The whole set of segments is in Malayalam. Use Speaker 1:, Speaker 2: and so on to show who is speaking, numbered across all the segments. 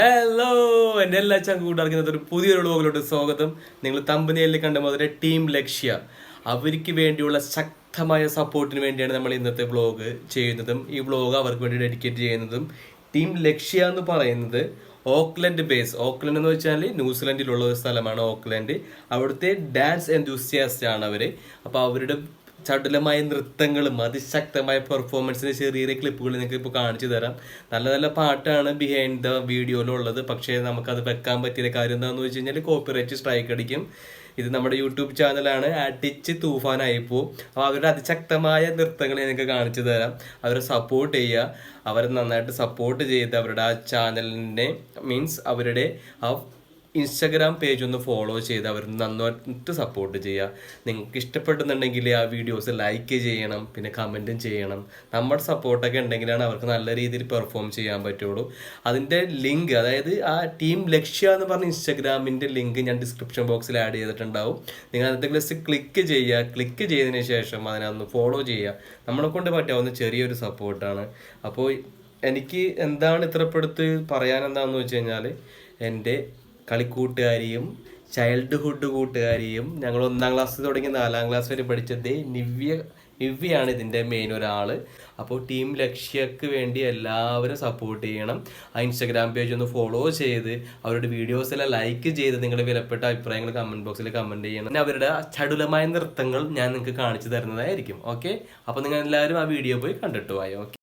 Speaker 1: ഹലോ എൻ്റെ എല്ലാ ചങ്കൂട്ടർക്കും ഒരു പുതിയൊരു വ്ലോഗിലോട്ട് സ്വാഗതം. നിങ്ങൾ തമ്പനിയിൽ കണ്ട മുതലേ ടീം ലക്ഷ്യ അവർക്ക് വേണ്ടിയുള്ള ശക്തമായ സപ്പോർട്ടിന് വേണ്ടിയാണ് നമ്മൾ ഇന്നത്തെ വ്ലോഗ് ചെയ്യുന്നതും ഈ വ്ലോഗ് അവർക്ക് വേണ്ടി ഡെഡിക്കേറ്റ് ചെയ്യുന്നതും. ടീം ലക്ഷ്യ എന്ന് പറയുന്നത് ഓക്ലൻഡ് ബേസ്. ഓക്ലൻഡ് എന്ന് വെച്ചാൽ ന്യൂസിലൻഡിലുള്ള ഒരു സ്ഥലമാണ് ഓക്ലൻഡ്. അവിടുത്തെ ഡാൻസ് എന്തൂസിയാസ്റ്റ് ആണ് അവർ. അപ്പോൾ അവരുടെ ചടുലമായ നൃത്തങ്ങളും അതിശക്തമായ പെർഫോമൻസിന് ചെറിയ ചെറിയ ക്ലിപ്പുകൾ നിങ്ങൾക്ക് ഇപ്പോൾ കാണിച്ചു തരാം. നല്ല നല്ല പാട്ടാണ് ബിഹൈൻഡ് ദ വീഡിയോയിലുള്ളത്. പക്ഷേ നമുക്കത് വെക്കാൻ പറ്റിയ കാര്യം എന്താണെന്ന് വെച്ച് കഴിഞ്ഞാൽ കോപ്പിറൈറ്റ് സ്ട്രൈക്ക് അടിക്കും. ഇത് നമ്മുടെ യൂട്യൂബ് ചാനലാണ്, അടിച്ച് തൂഫാനായിപ്പോൾ. അപ്പോൾ അവരുടെ അതിശക്തമായ നൃത്തങ്ങൾ നിങ്ങൾക്ക് കാണിച്ചു തരാം. അവരെ സപ്പോർട്ട് ചെയ്യുക, അവരെ നന്നായിട്ട് സപ്പോർട്ട് ചെയ്ത് അവരുടെ ആ ചാനലിനെ മീൻസ് അവരുടെ ആ ഇൻസ്റ്റാഗ്രാം പേജ് ഒന്ന് ഫോളോ ചെയ്ത് അവർ നന്നായിട്ട് സപ്പോർട്ട് ചെയ്യുക. നിങ്ങൾക്ക് ഇഷ്ടപ്പെടുന്നുണ്ടെങ്കിൽ ആ വീഡിയോസ് ലൈക്ക് ചെയ്യണം, പിന്നെ കമൻറ്റും ചെയ്യണം. നമ്മുടെ സപ്പോർട്ടൊക്കെ ഉണ്ടെങ്കിലാണ് അവർക്ക് നല്ല രീതിയിൽ പെർഫോം ചെയ്യാൻ പറ്റുള്ളൂ. അതിൻ്റെ ലിങ്ക്, അതായത് ആ ടീം ലക്ഷ്യ എന്ന് പറഞ്ഞ ഇൻസ്റ്റാഗ്രാമിൻ്റെ ലിങ്ക് ഞാൻ ഡിസ്ക്രിപ്ഷൻ ബോക്സിൽ ആഡ് ചെയ്തിട്ടുണ്ടാവും. നിങ്ങൾ അതിൻ്റെ ജസ്റ്റ് ക്ലിക്ക് ചെയ്യുക. ക്ലിക്ക് ചെയ്തതിന് ശേഷം അതിനൊന്ന് ഫോളോ ചെയ്യുക. നമ്മളെ കൊണ്ട് പറ്റാവുന്ന ചെറിയൊരു സപ്പോർട്ടാണ്. അപ്പോൾ എനിക്ക് എന്താണ് ഇത്രപ്പെടുത്ത് പറയാൻ എന്താണെന്ന് വെച്ച് കഴിഞ്ഞാൽ, എൻ്റെ കളിക്കൂട്ടുകാരിയും ചൈൽഡ്ഹുഡ് കൂട്ടുകാരിയും ഞങ്ങൾ 1ാം ക്ലാസ് തുടങ്ങി 4ാം ക്ലാസ് വരെ പഠിച്ചത് നിവ്യയാണ് ഇതിൻ്റെ മെയിൻ ഒരാൾ. അപ്പോൾ ടീം ലക്ഷ്യക്ക് വേണ്ടി എല്ലാവരും സപ്പോർട്ട് ചെയ്യണം. ആ ഇൻസ്റ്റാഗ്രാം പേജ് ഒന്ന് ഫോളോ ചെയ്ത് അവരുടെ വീഡിയോസ് എല്ലാം ലൈക്ക് ചെയ്ത് നിങ്ങളുടെ വിലപ്പെട്ട അഭിപ്രായങ്ങൾ കമൻറ്റ് ബോക്സിൽ കമൻറ്റ് ചെയ്യണം. പിന്നെ അവരുടെ ചടുലമായ നൃത്തങ്ങൾ ഞാൻ നിങ്ങൾക്ക് കാണിച്ചു തരുന്നതായിരിക്കും. ഓക്കെ, അപ്പോൾ നിങ്ങൾ എല്ലാവരും ആ വീഡിയോ പോയി കണ്ടിട്ട് പോയി. ഓക്കെ.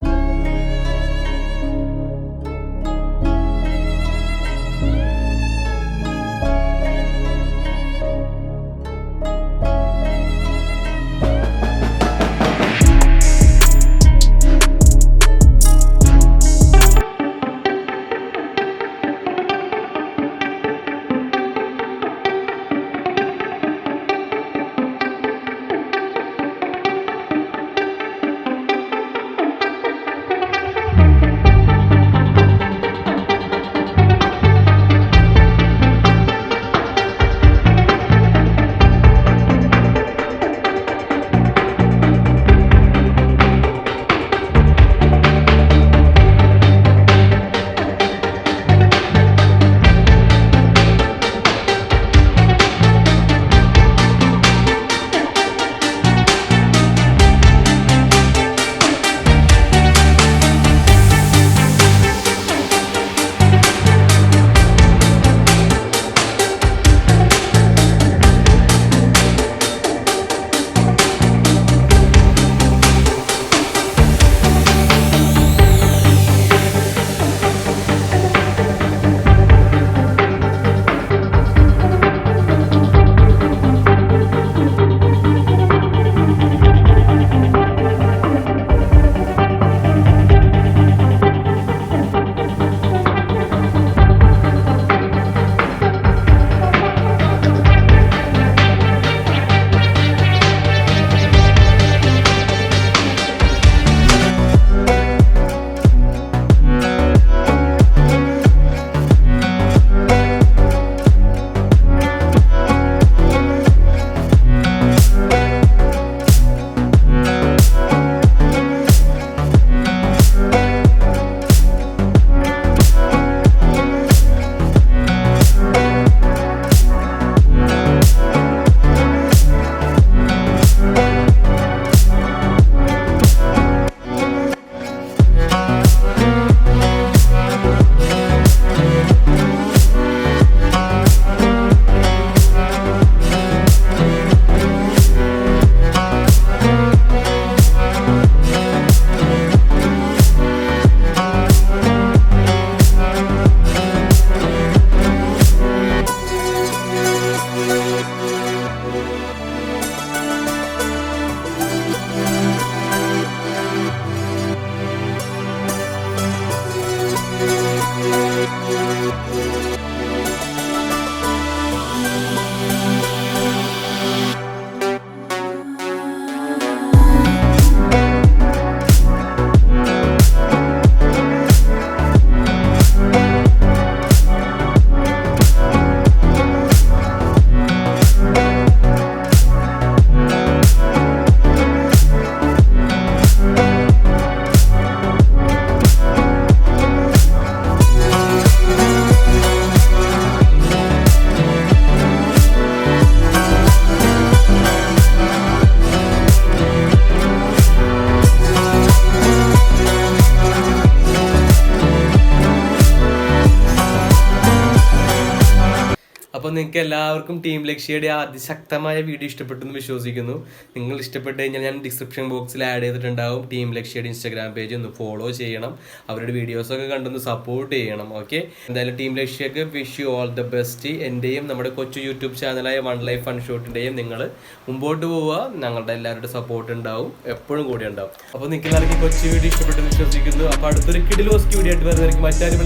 Speaker 1: അപ്പോൾ നിങ്ങൾക്ക് എല്ലാവർക്കും ടീം ലക്ഷ്യയുടെ അതിശക്തമായ വീഡിയോ ഇഷ്ടപ്പെട്ടു എന്ന് വിശ്വസിക്കുന്നു. നിങ്ങൾ ഇഷ്ടപ്പെട്ട് കഴിഞ്ഞാൽ ഞാൻ ഡിസ്ക്രിപ്ഷൻ ബോക്സിൽ ആഡ് ചെയ്തിട്ടുണ്ടാവും ടീം ലക്ഷ്യയുടെ ഇൻസ്റ്റാഗ്രാം പേജ്. ഒന്ന് ഫോളോ ചെയ്യണം, അവരുടെ വീഡിയോസൊക്കെ കണ്ടൊന്ന് സപ്പോർട്ട് ചെയ്യണം. ഓക്കെ, എന്തായാലും ടീം ലക്ഷ്യക്ക് wish you all the best. എൻ്റെയും നമ്മുടെ കൊച്ചു യൂട്യൂബ് ചാനലായ വൺ ലൈഫ് ഫൺ ഷോട്ടിൻ്റെയും നിങ്ങൾ മുമ്പോട്ട് പോവുക. ഞങ്ങളുടെ എല്ലാവരുടെ സപ്പോർട്ട് ഉണ്ടാവും, എപ്പോഴും കൂടി ഉണ്ടാവും. അപ്പോൾ നിങ്ങൾക്ക് എല്ലാവർക്കും കൊച്ചു വീഡിയോ ഇഷ്ടപ്പെട്ടെന്ന് വിശ്വസിക്കുന്നു. അപ്പോൾ അടുത്തൊരു കിഡിലോസ് വീഡിയോ ആയിട്ട് വരുന്നവർക്ക് മറ്റാരും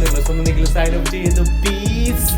Speaker 1: നിങ്ങൾ സൈൻ ഓഫ് ചെയ്യുന്നു. പീസ്.